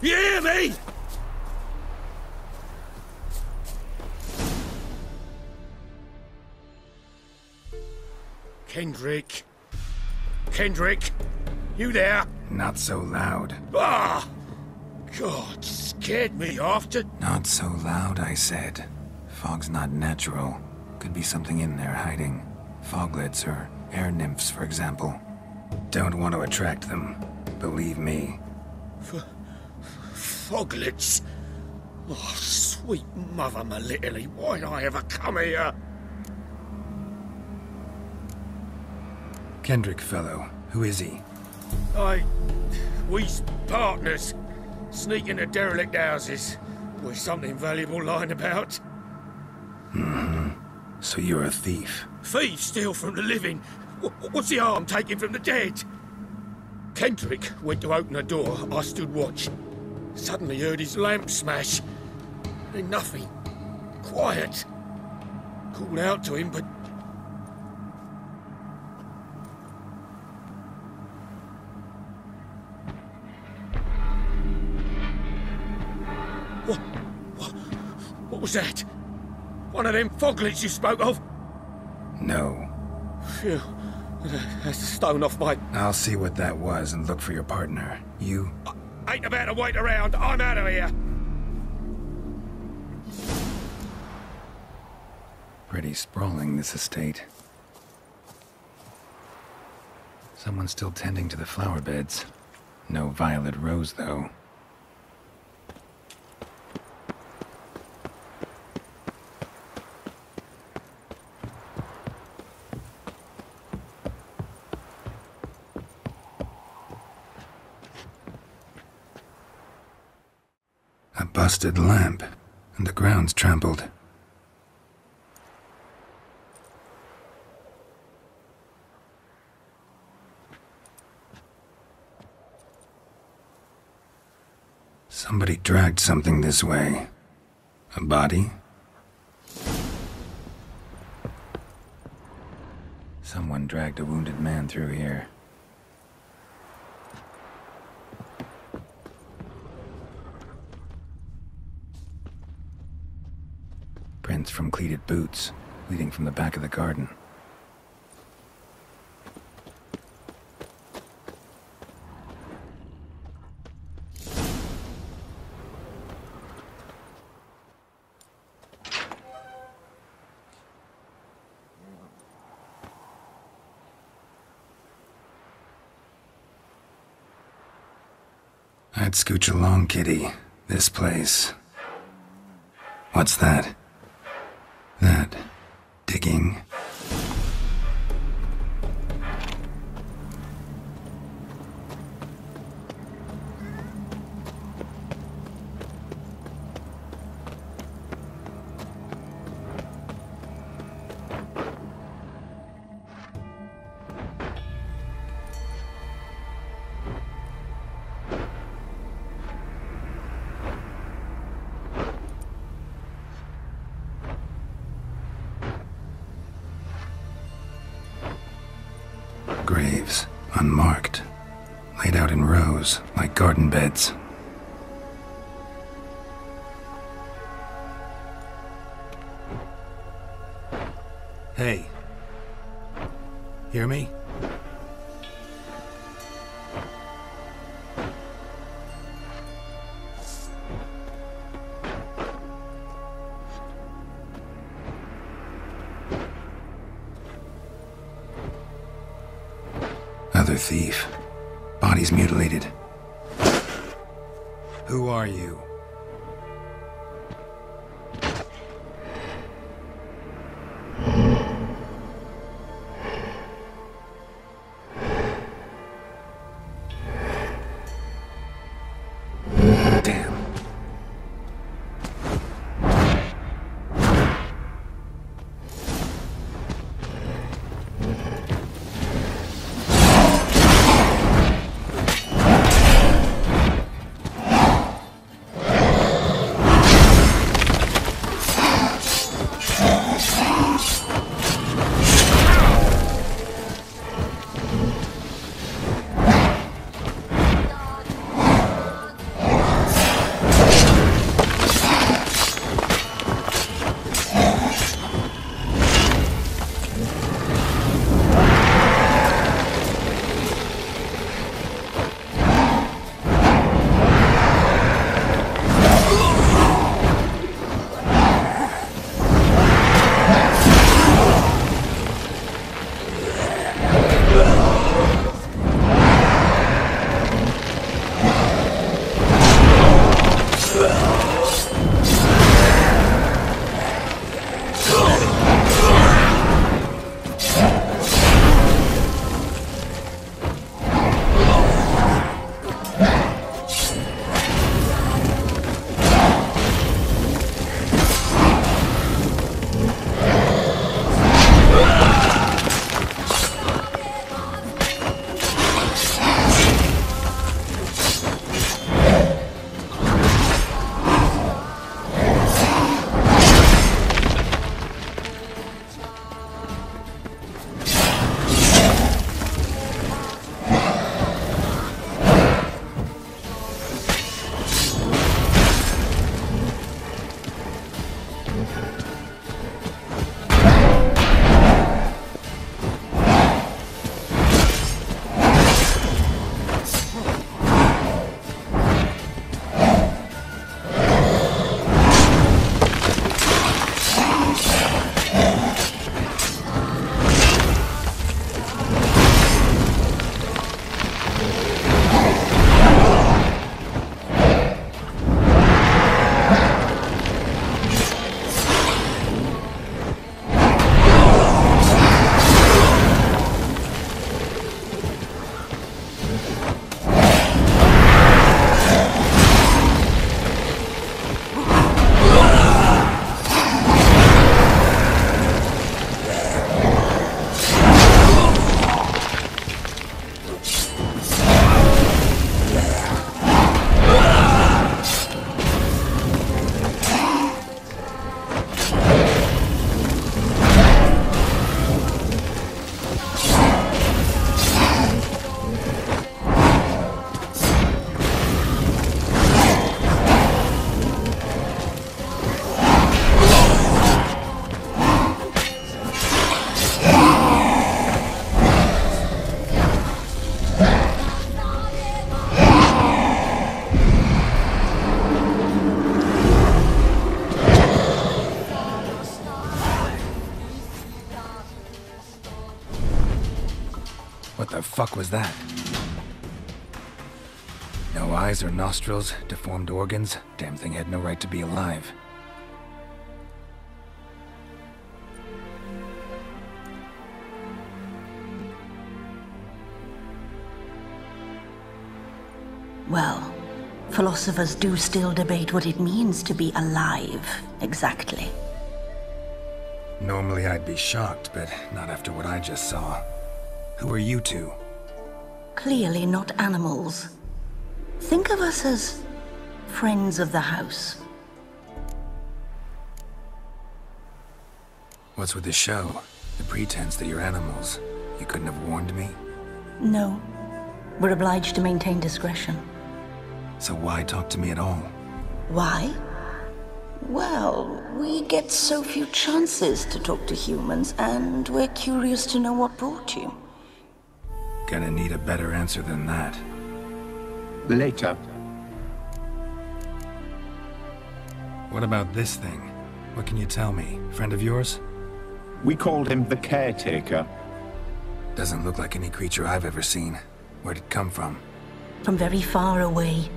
You hear me? Kendrick. Kendrick, you there? Not so loud. Ah! God, scared me after. Not so loud, I said. Fog's not natural. Could be something in there hiding. Foglets or air nymphs, for example. Don't want to attract them. Believe me. Foglets? Oh, sweet mother Melitterly, why'd I ever come here? Kendrick fellow. Who is he? We's partners. Sneak into derelict houses with something valuable lying about. So you're a thief? Thieves steal from the living. What's the harm taking from the dead? Kendrick went to open the door. I stood watch. Suddenly heard his lamp smash. Then nothing. Quiet. Called out to him, but... What was that? One of them foglets you spoke of? No. Phew. That's the stone off my... I'll see what that was and look for your partner. You? Ain't about to wait around. I'm out of here. Pretty sprawling, this estate. Someone's still tending to the flower beds. No violet rose, though. A busted lamp, and the ground's trampled. Somebody dragged something this way. A body? Someone dragged a wounded man through here. Prints from cleated boots, leading from the back of the garden. I'd scooch along, kitty. This place. What's that? That digging. Graves, unmarked, laid out in rows like garden beds. Hey. Hear me? Other thief. Body's mutilated. Who are you? Damn. What the fuck was that? No eyes or nostrils, deformed organs. Damn thing had no right to be alive. Well, philosophers do still debate what it means to be alive, exactly. Normally I'd be shocked, but not after what I just saw. Who are you two? Clearly not animals. Think of us as friends of the house. What's with the show? The pretense that you're animals. You couldn't have warned me? No. We're obliged to maintain discretion. So why talk to me at all? Why? Well, we get so few chances to talk to humans, and we're curious to know what brought you. Gonna need a better answer than that. Later. What about this thing? What can you tell me? Friend of yours? We called him the Caretaker. Doesn't look like any creature I've ever seen. Where'd it come from? From very far away.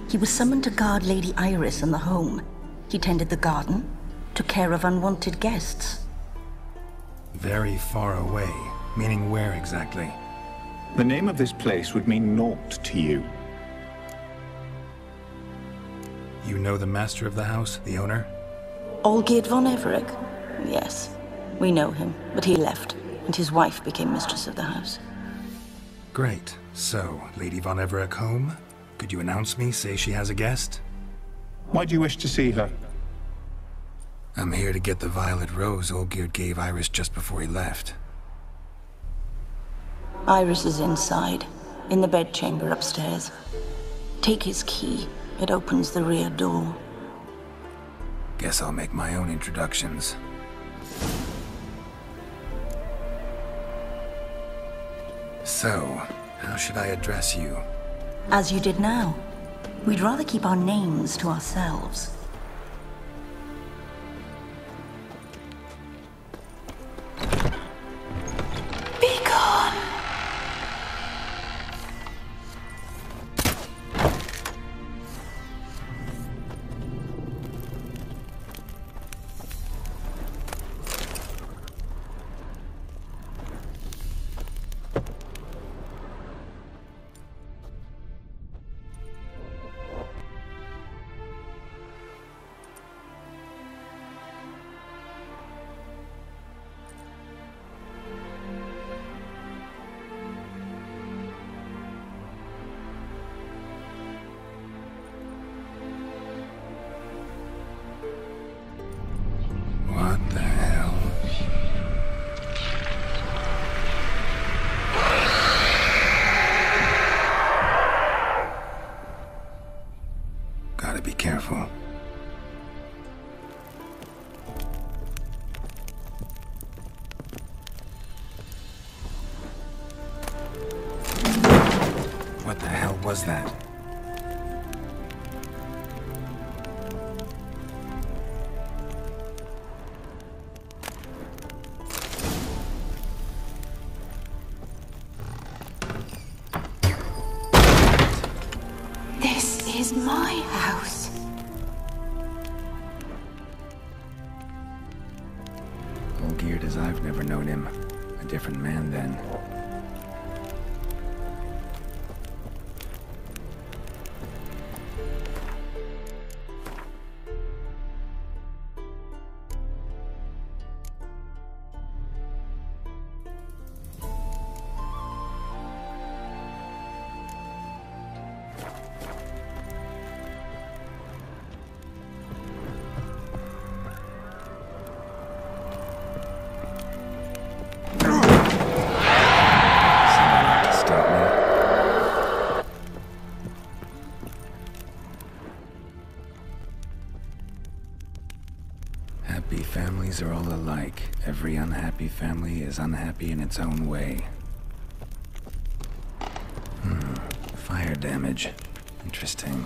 He was summoned to guard Lady Iris and the home. He tended the garden, took care of unwanted guests. Very far away? Meaning where exactly? The name of this place would mean naught to you. You know the master of the house, the owner? Olgierd von Everec? Yes. We know him, but he left, and his wife became mistress of the house. Great. So, Lady von Everec home? Could you announce me, say she has a guest? Why do you wish to see her? I'm here to get the violet rose Olgierd gave Iris just before he left. Iris is inside, in the bedchamber upstairs. Take his key. It opens the rear door. Guess I'll make my own introductions. So, how should I address you? As you did now. We'd rather keep our names to ourselves. Be gone! What the hell? Gotta be careful. What the hell was that? This is my house. Olgierd as I've never known him. A different man then. Happy families are all alike. Every unhappy family is unhappy in its own way. Fire damage. Interesting.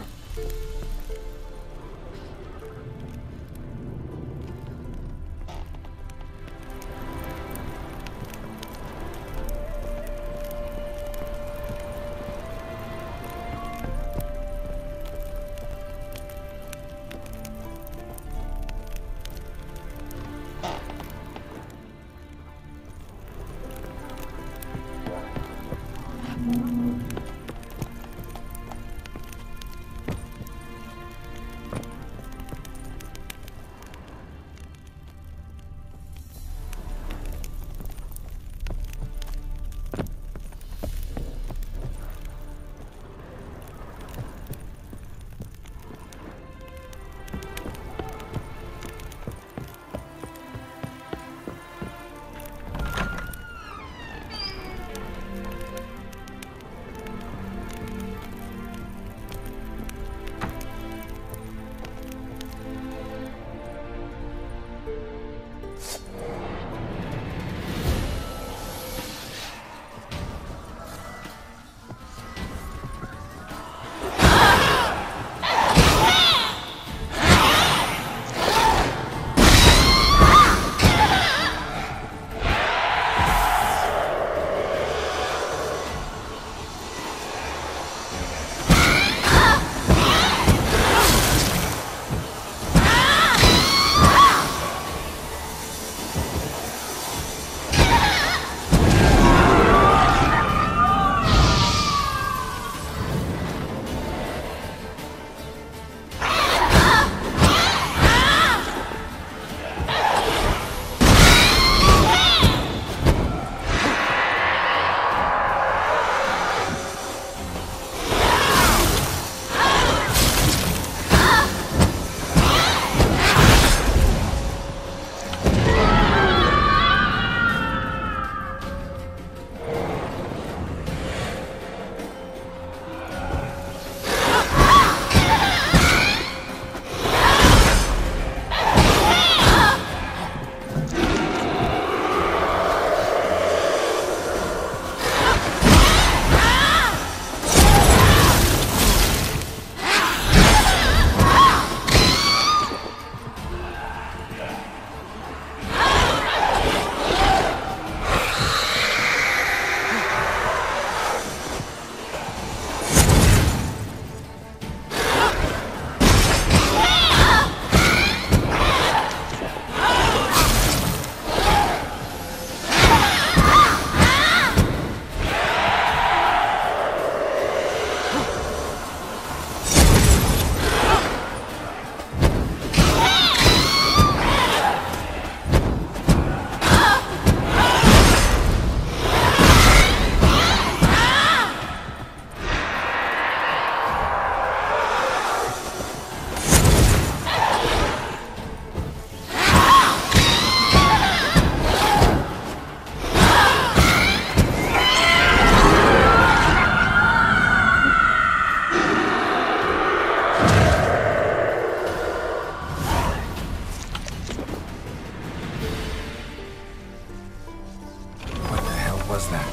What was that?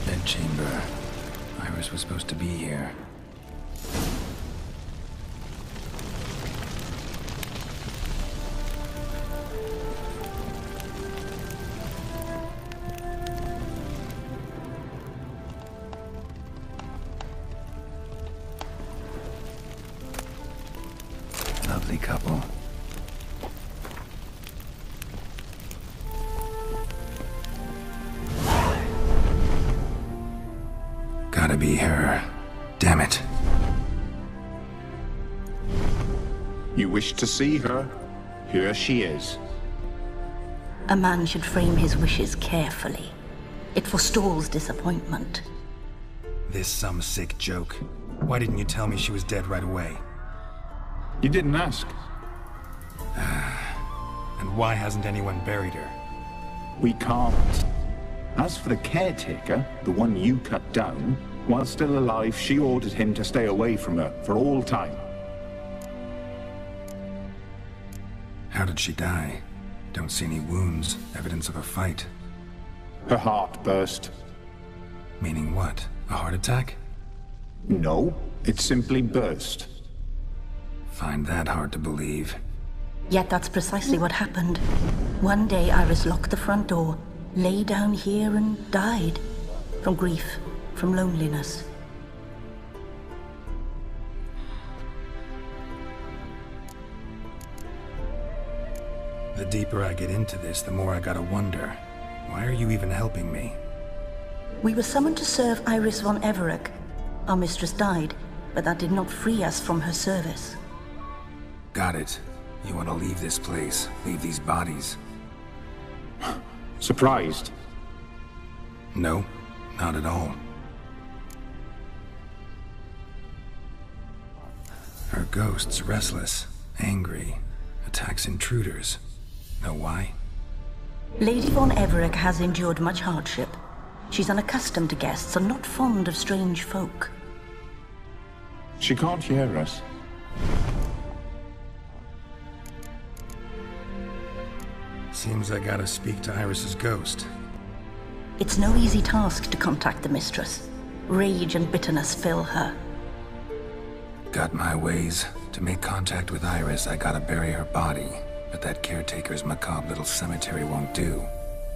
Bedchamber. Iris was supposed to be here. Lovely couple. Gotta be her. Damn it. You wish to see her? Here she is. A man should frame his wishes carefully. It forestalls disappointment. This some sick joke. Why didn't you tell me she was dead right away? You didn't ask. And why hasn't anyone buried her? We can't. As for the caretaker, the one you cut down, while still alive, she ordered him to stay away from her for all time. How did she die? Don't see any wounds, evidence of a fight. Her heart burst. Meaning what? A heart attack? No, it simply burst. Find that hard to believe. Yet that's precisely what happened. One day Iris locked the front door, lay down here and died. From grief, from loneliness. The deeper I get into this, the more I gotta wonder. Why are you even helping me? We were summoned to serve Iris von Everec. Our mistress died, but that did not free us from her service. Got it. You want to leave this place, leave these bodies. Surprised? No, not at all. Her ghost's restless, angry, attacks intruders. Know why? Lady von Everec has endured much hardship. She's unaccustomed to guests and not fond of strange folk. She can't hear us. Seems I gotta speak to Iris's ghost. It's no easy task to contact the mistress. Rage and bitterness fill her. Got my ways. To make contact with Iris, I gotta bury her body. But that caretaker's macabre little cemetery won't do.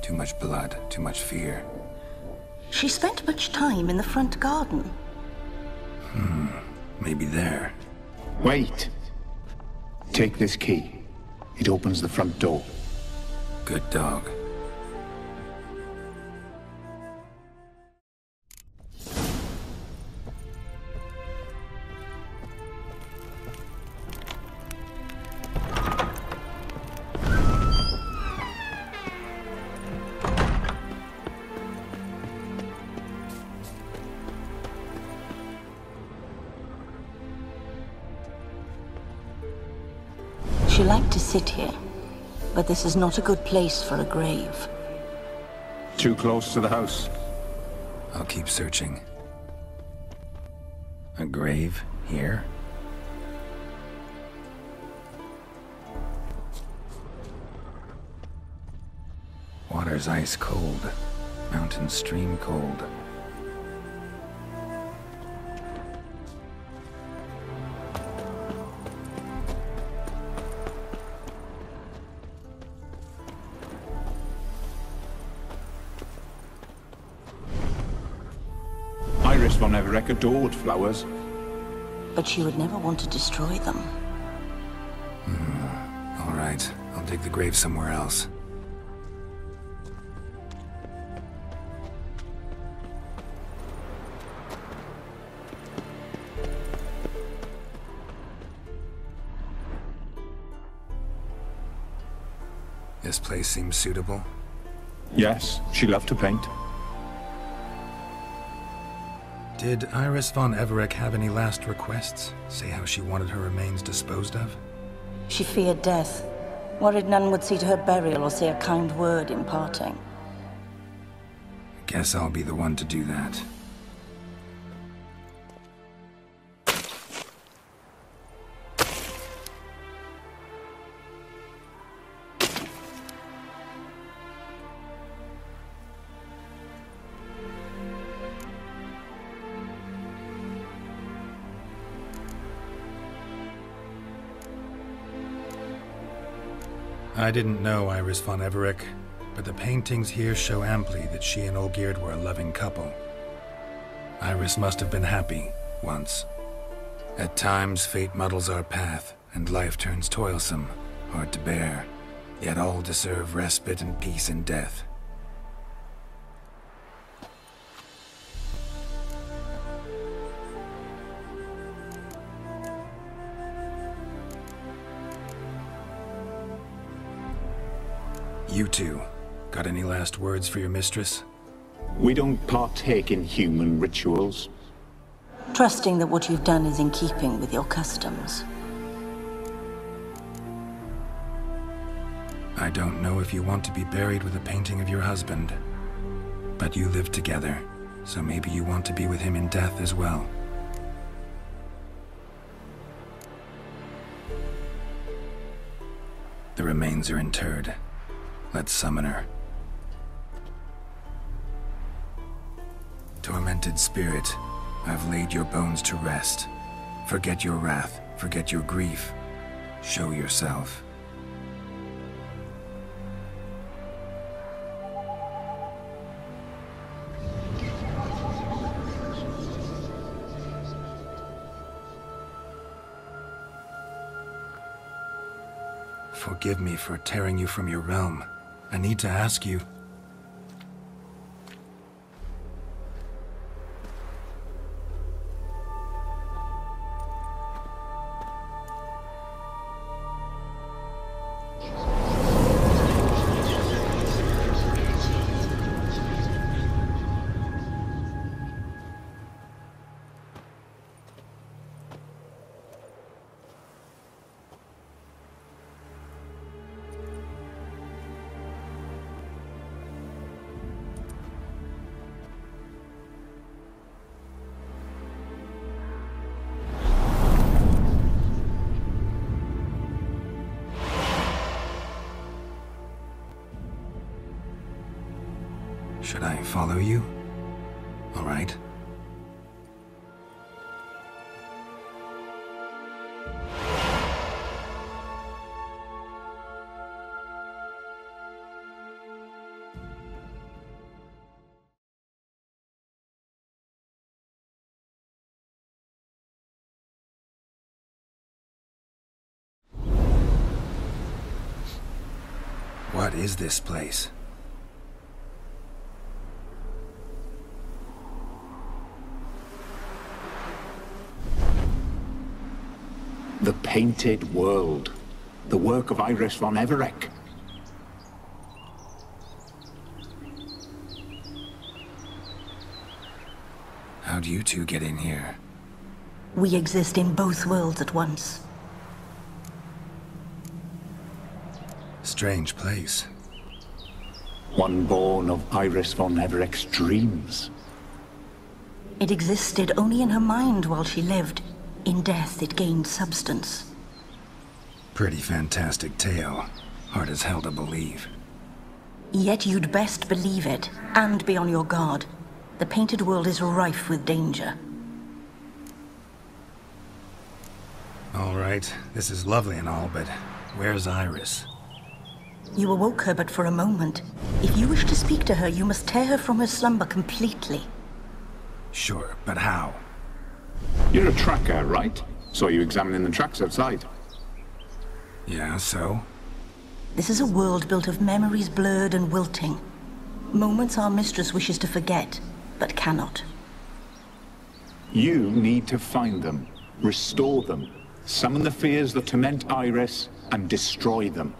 Too much blood, too much fear. She spent much time in the front garden. Maybe there. Wait. Take this key. It opens the front door. Good dog. She liked to sit here, but this is not a good place for a grave. Too close to the house. I'll keep searching. A grave here? Water's ice cold. Mountain stream cold. Iris von Everec adored flowers. But she would never want to destroy them. All right, I'll dig the grave somewhere else. This place seems suitable. Yes, she loved to paint. Did Iris von Everec have any last requests? Say how she wanted her remains disposed of? She feared death, worried none would see to her burial or say a kind word in parting. Guess I'll be the one to do that. I didn't know Iris von Everec, but the paintings here show amply that she and Olgierd were a loving couple. Iris must have been happy, once. At times, fate muddles our path, and life turns toilsome, hard to bear. Yet all deserve respite and peace in death. You two, got any last words for your mistress? We don't partake in human rituals. Trusting that what you've done is in keeping with your customs. I don't know if you want to be buried with a painting of your husband, but you live together, so maybe you want to be with him in death as well. The remains are interred. Let's summon her. Tormented spirit, I've laid your bones to rest. Forget your wrath, forget your grief. Show yourself. Forgive me for tearing you from your realm. I need to ask you... Should I follow you? All right. What is this place? The Painted World. The work of Iris von Everec. How'd you two get in here? We exist in both worlds at once. Strange place. One born of Iris von Everec's dreams. It existed only in her mind while she lived. In death, it gained substance. Pretty fantastic tale. Hard as hell to believe. Yet you'd best believe it, and be on your guard. The Painted World is rife with danger. All right, this is lovely and all, but where's Iris? You awoke her but for a moment. If you wish to speak to her, you must tear her from her slumber completely. Sure, but how? You're a tracker, right? Saw you examining the tracks outside. Yeah, so? This is a world built of memories blurred and wilting. Moments our mistress wishes to forget, but cannot. You need to find them, restore them, summon the fears that torment Iris, and destroy them.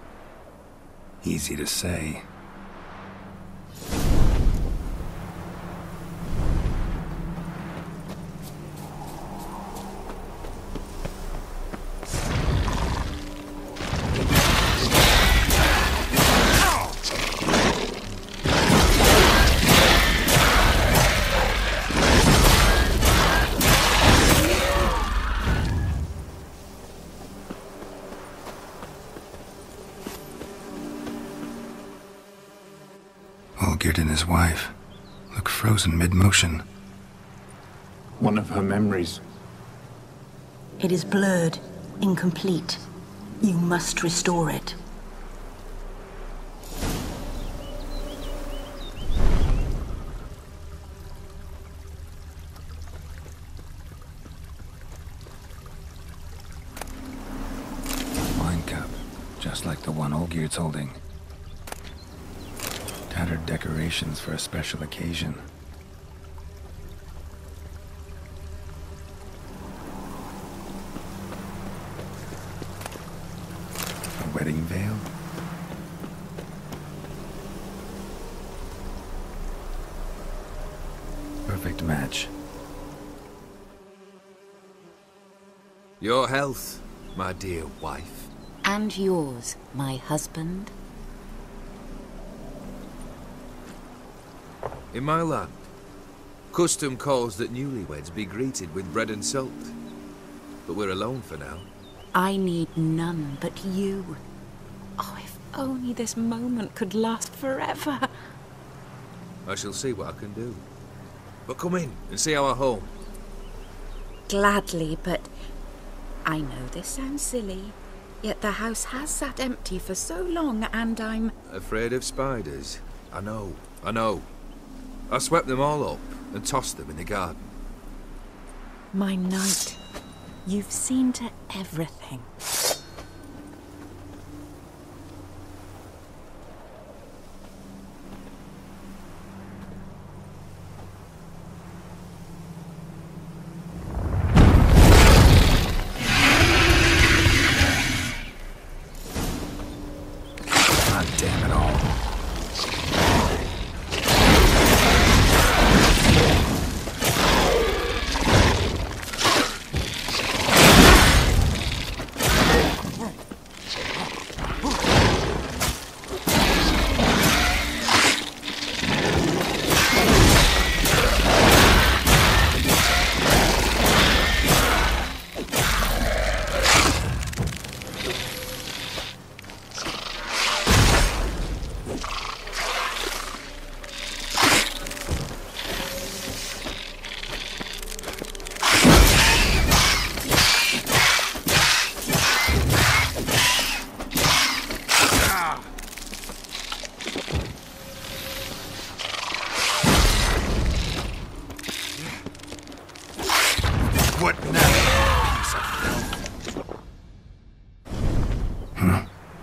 Easy to say. Olgierd and his wife look frozen mid-motion. One of her memories. It is blurred, incomplete. You must restore it. just like the one Olgierd's holding. Tattered decorations for a special occasion. A wedding veil? Perfect match. Your health, my dear wife. And yours, my husband. In my land, custom calls that newlyweds be greeted with bread and salt. But we're alone for now. I need none but you. Oh, if only this moment could last forever. I shall see what I can do. But come in and see our home. Gladly, but I know this sounds silly, yet the house has sat empty for so long and I'm... Afraid of spiders? I know. I swept them all up and tossed them in the garden. My knight, you've seen to everything.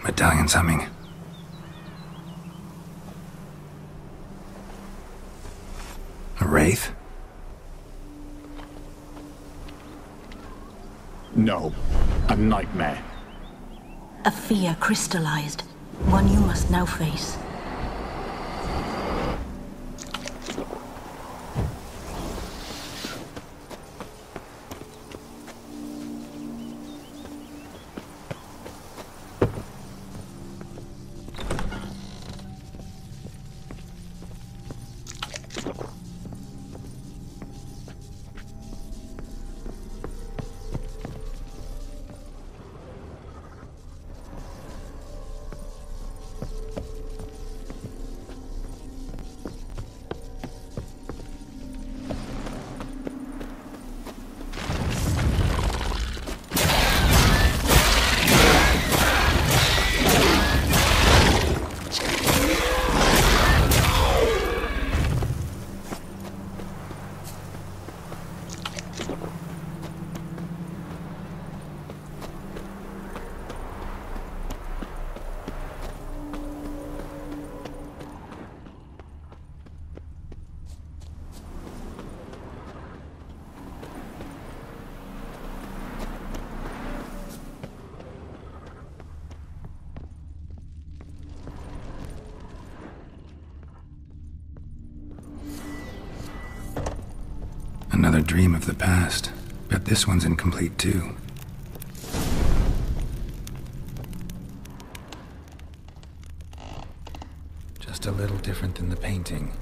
Medallion's humming. A wraith? No. A nightmare. A fear crystallized, one you must now face. Another dream of the past. Bet this one's incomplete too. Just a little different than the painting.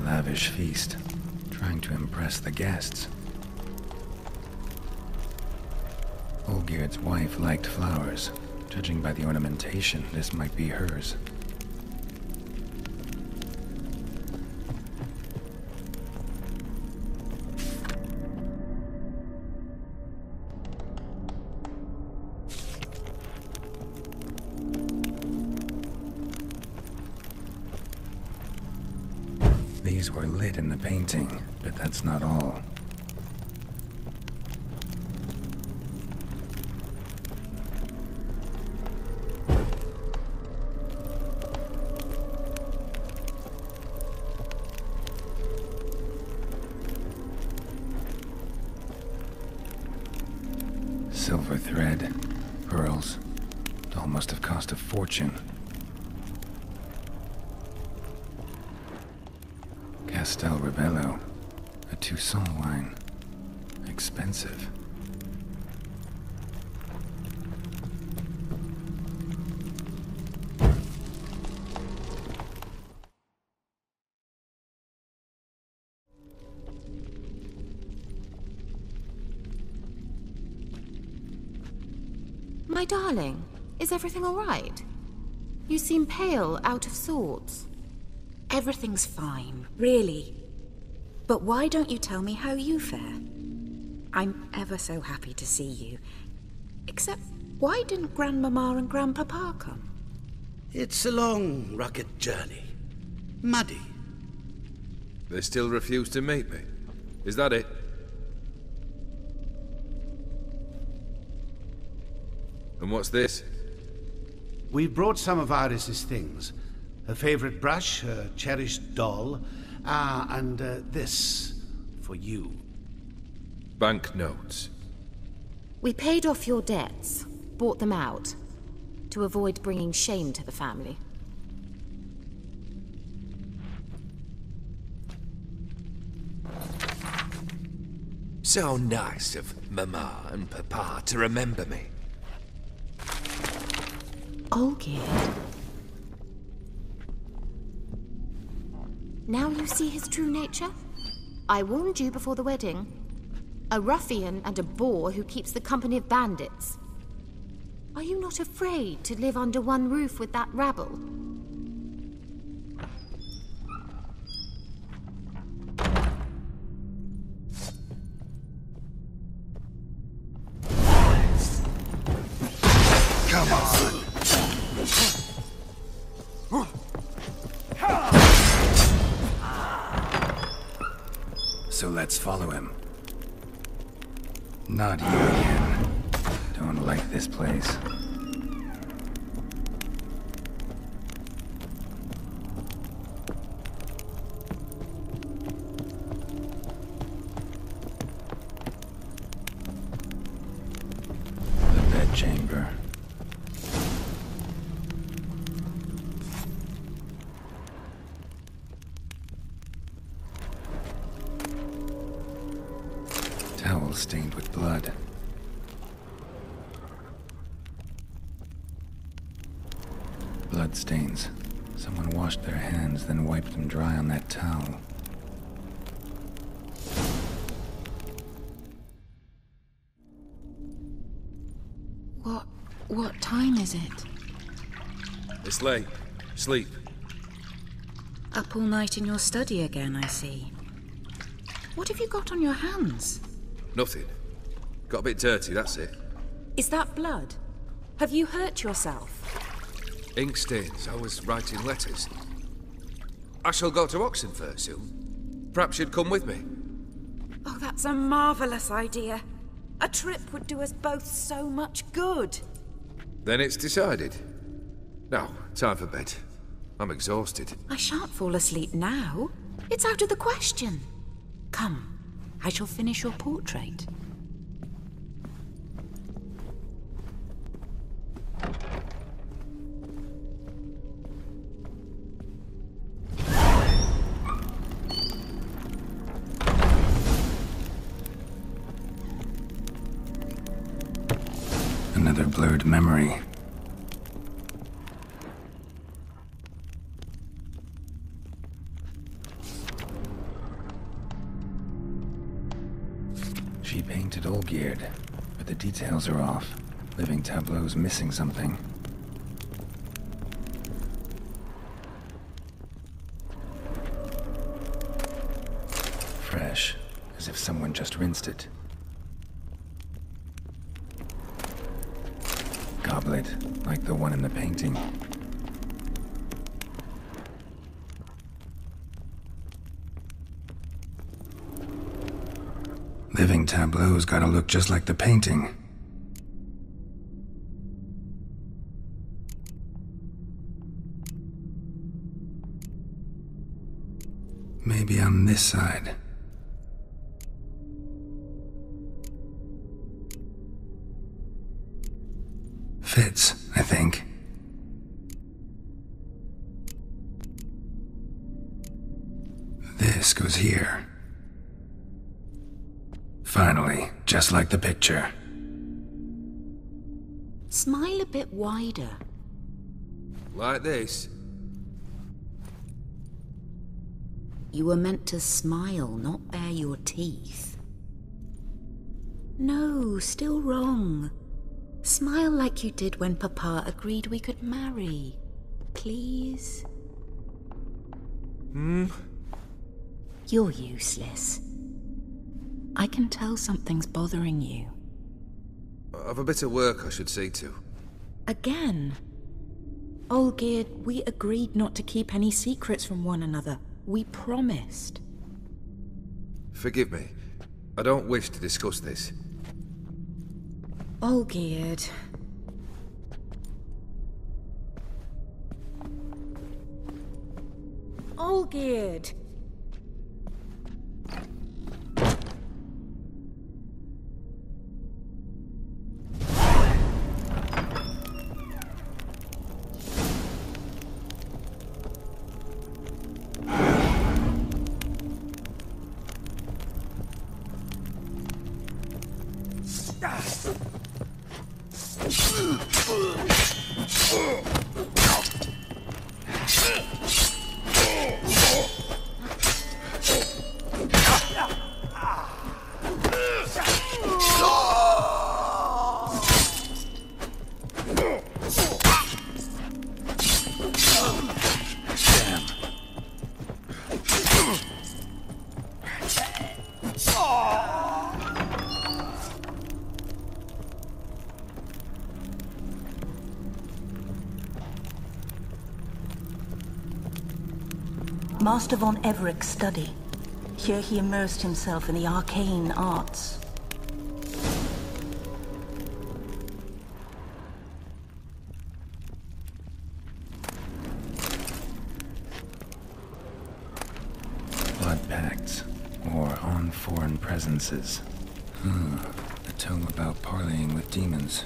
Lavish feast, trying to impress the guests. Olgierd's wife liked flowers. Judging by the ornamentation, this might be hers. memories were lit in the painting, but that's not all. Silver thread, pearls. It all must have cost a fortune. Castel Rebello, a Toussaint wine. Expensive. My darling, is everything all right? You seem pale, out of sorts. Everything's fine, really. But why don't you tell me how you fare? I'm ever so happy to see you. Except, why didn't Grandmama and Grandpapa come? It's a long, rugged journey. Muddy. They still refuse to meet me. Is that it? And what's this? We brought some of Iris's things. Her favorite brush, her cherished doll, and this for you. Banknotes. We paid off your debts, bought them out, to avoid bringing shame to the family. So nice of Mama and Papa to remember me. Olgierd. Now you see his true nature? I warned you before the wedding. A ruffian and a boor who keeps the company of bandits. Are you not afraid to live under one roof with that rabble? Come on! So let's follow him. Not you again. Don't like this place. The bedchamber. Towel stained with blood. Blood stains. Someone washed their hands, then wiped them dry on that towel. What time is it? It's late. Sleep. Up all night in your study again, I see. What have you got on your hands? Nothing. Got a bit dirty, that's it. Is that blood? Have you hurt yourself? Ink stains. I was writing letters. I shall go to Oxenfurt soon. Perhaps you'd come with me. Oh, that's a marvellous idea. A trip would do us both so much good. Then it's decided. Now, time for bed. I'm exhausted. I shan't fall asleep now. It's out of the question. Come, I shall finish your portrait. Another blurred memory. She painted Olgierd, but the details are off. Living tableau's missing something. Fresh, as if someone just rinsed it. Goblet, like the one in the painting. living tableau's gotta look just like the painting. Maybe on this side. Fits, I think. This goes here. Finally, just like the picture. Smile a bit wider. Like this? You were meant to smile, not bare your teeth. No, still wrong. Smile like you did when Papa agreed we could marry. Please? You're useless. I can tell something's bothering you. I've a bit of work I should see to. Again? Olgierd, we agreed not to keep any secrets from one another. We promised. Forgive me. I don't wish to discuss this. Olgierd. Olgierd! Master von Everett's study. Here he immersed himself in the arcane arts. Blood pacts, or on foreign presences. A tome about parleying with demons.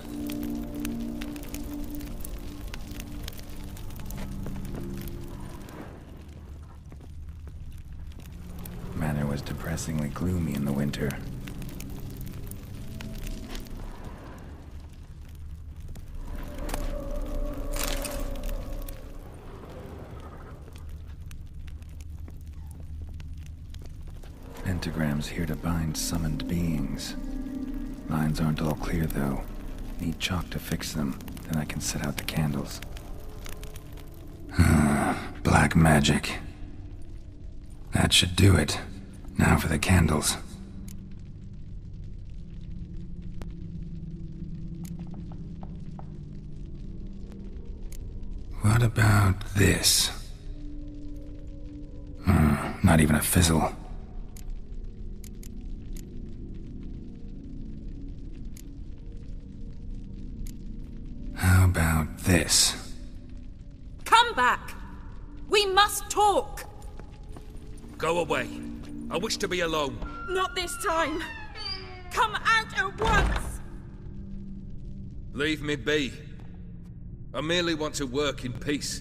Manor was depressingly gloomy in the winter. Pentagrams here to bind summoned beings. Lines aren't all clear, though. Need chalk to fix them, then I can set out the candles. Black magic. That should do it. Now for the candles. What about this? Not even a fizzle. How about this? Come back! We must talk! Go away. I wish to be alone. Not this time! Come out at once! Leave me be. I merely want to work in peace.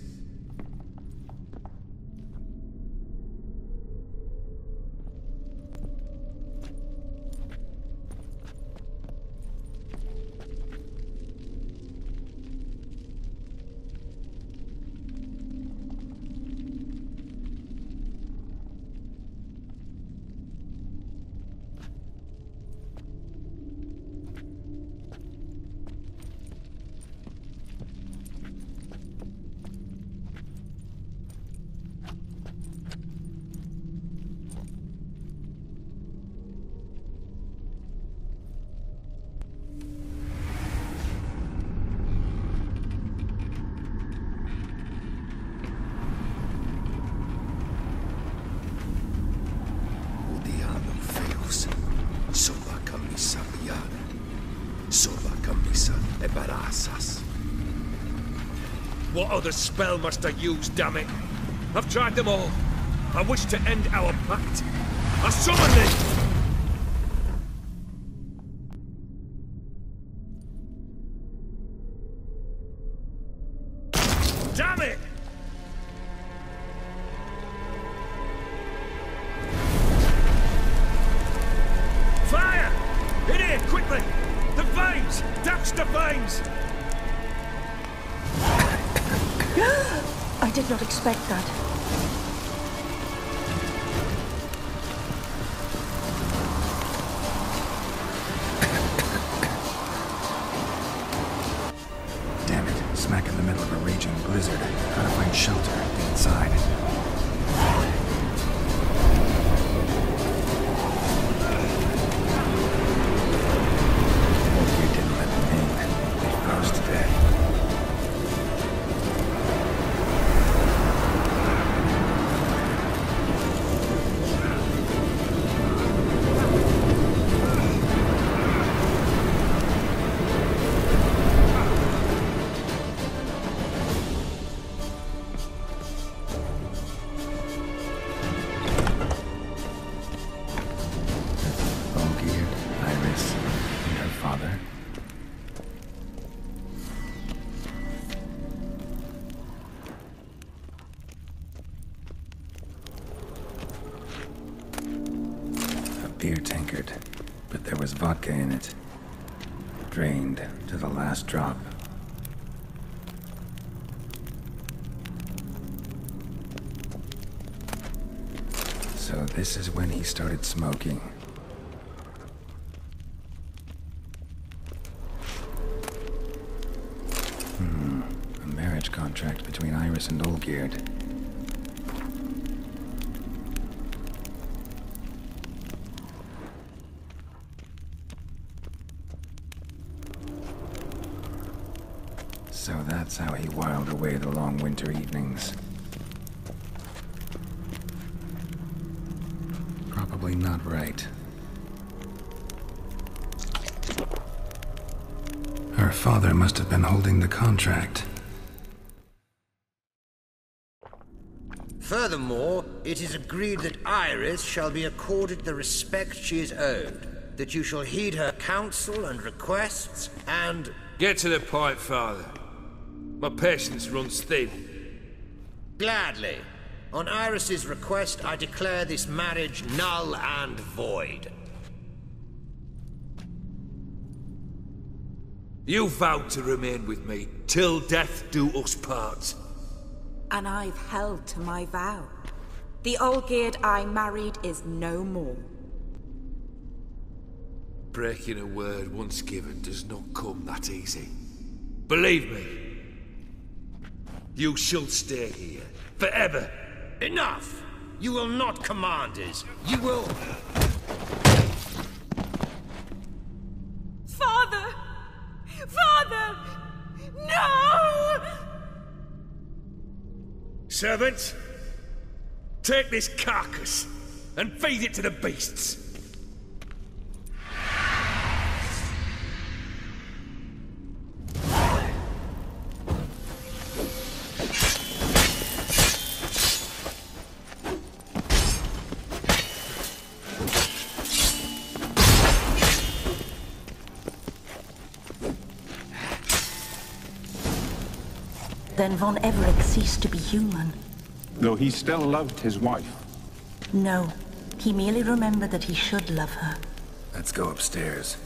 What other spell must I use, damn it? I've tried them all. I wish to end our pact. I summon thee! Damn it! Fire! In here, quickly! The veins! Douse the veins! I did not expect that. Damn it, smack in the middle of a raging blizzard. Gotta find shelter inside. You didn't let them in. They froze to death. Beer tankard, but there was vodka in it. Drained to the last drop. So this is when he started smoking. A marriage contract between Iris and Olgierd. So that's how he whiled away the long winter evenings. Probably not right. Her father must have been holding the contract. Furthermore, it is agreed that Iris shall be accorded the respect she is owed, that you shall heed her counsel and requests, and... Get to the point, Father. My patience runs thin. Gladly. On Iris's request, I declare this marriage null and void. You vowed to remain with me till death do us part. And I've held to my vow. The Olgierd I married is no more. Breaking a word once given does not come that easy. Believe me. You shall stay here, forever. Enough! You will not command us. You will... Father! Father! No! Servants, take this carcass and feed it to the beasts. Then Von Everett ceased to be human. Though he still loved his wife. No, he merely remembered that he should love her. Let's go upstairs.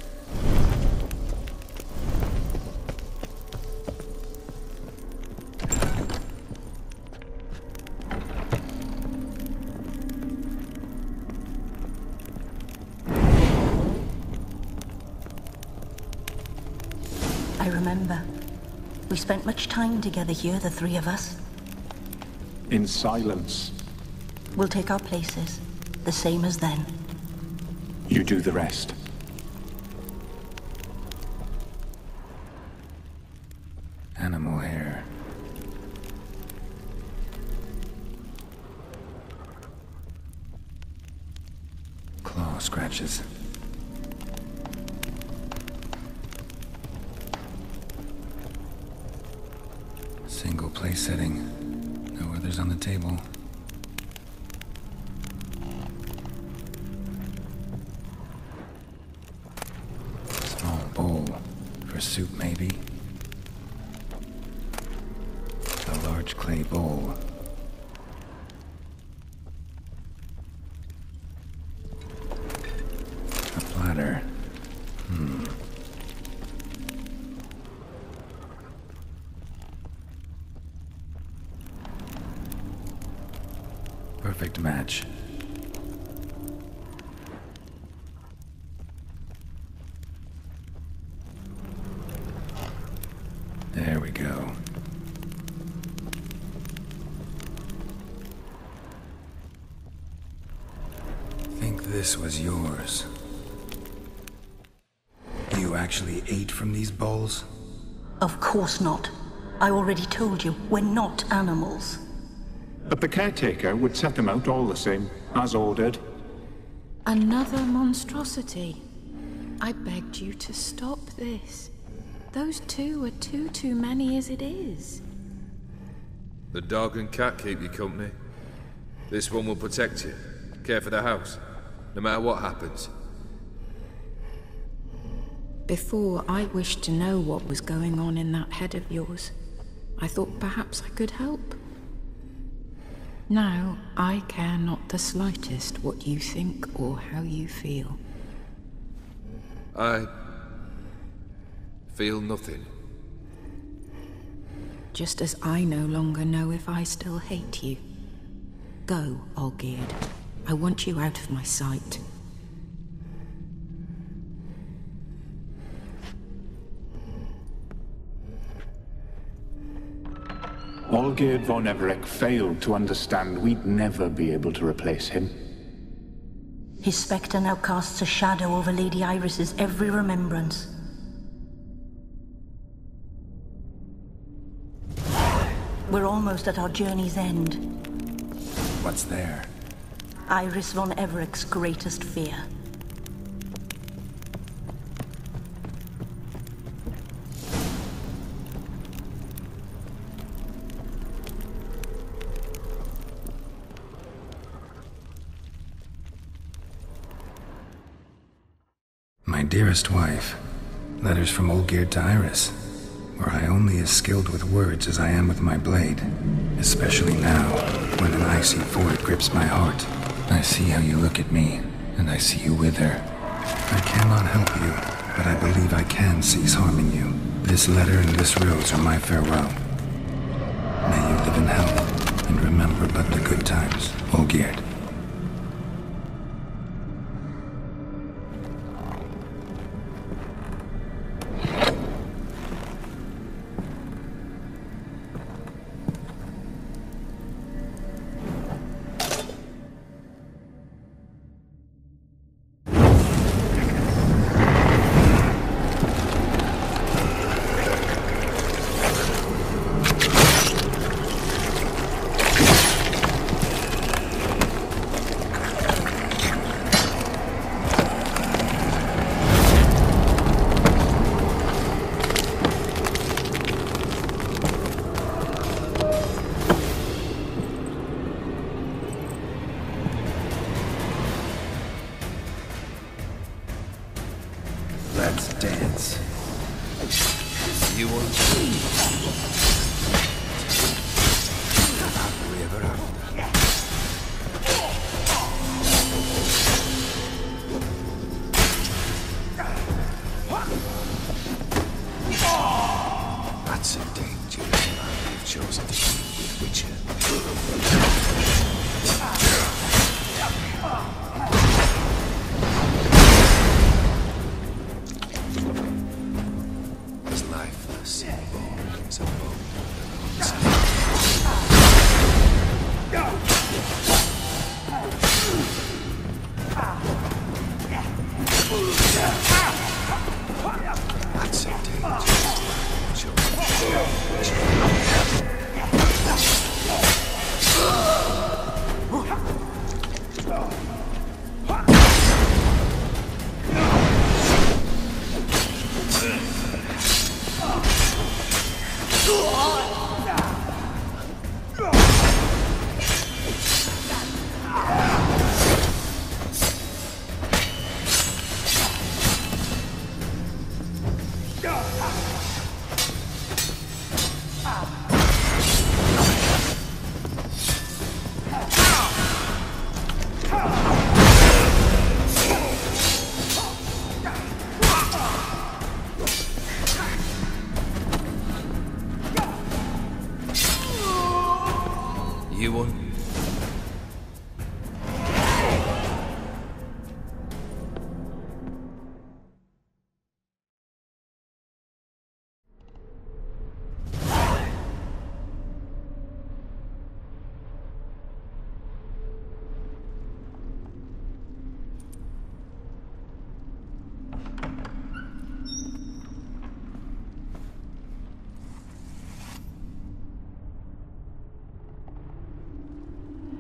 I remember. We spent much time together here, the three of us. In silence. We'll take our places, the same as then. You do the rest. Animal hair. Claw scratches. Single place setting. No others on the table. Small bowl. For soup, maybe? A large clay bowl. A platter. Perfect match. There we go. Think this was yours. You actually ate from these bowls? Of course not. I already told you, we're not animals. But the caretaker would set them out all the same, as ordered. Another monstrosity. I begged you to stop this. Those two are too many as it is. The dog and cat keep you company. This one will protect you, care for the house, no matter what happens. Before, I wished to know what was going on in that head of yours. I thought perhaps I could help. Now, I care not the slightest what you think or how you feel. I feel nothing. Just as I no longer know if I still hate you. Go, Olgierd. I want you out of my sight. Olgierd von Everec failed to understand we'd never be able to replace him. His spectre now casts a shadow over Lady Iris's every remembrance. We're almost at our journey's end. What's there? Iris von Everec's greatest fear. My dearest wife. Letters from Olgierd to Iris. Were I only as skilled with words as I am with my blade. Especially now, when an icy void grips my heart. I see how you look at me, and I see you wither. I cannot help you, but I believe I can cease harming you. This letter and this rose are my farewell. May you live in health, and remember but the good times, Olgierd. Let's dance. You want to? Happily ever after. That's a dangerous man you've chosen to be with, Witcher. His lifeless bones are bold That's a dangerous man you've chosen to be with, Witcher. You won.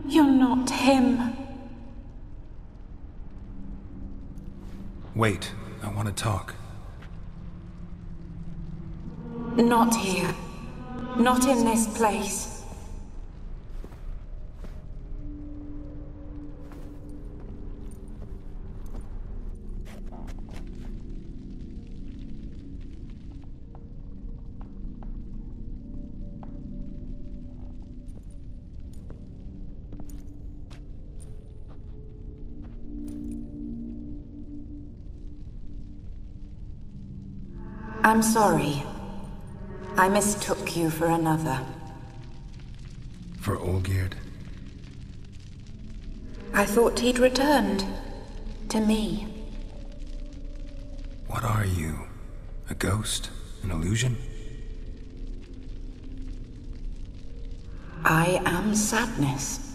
You're not him. Wait, I want to talk. Not here. Not in this place. I'm sorry. I mistook you for another. For Olgierd? I thought he'd returned. To me. What are you? A ghost? An illusion? I am sadness.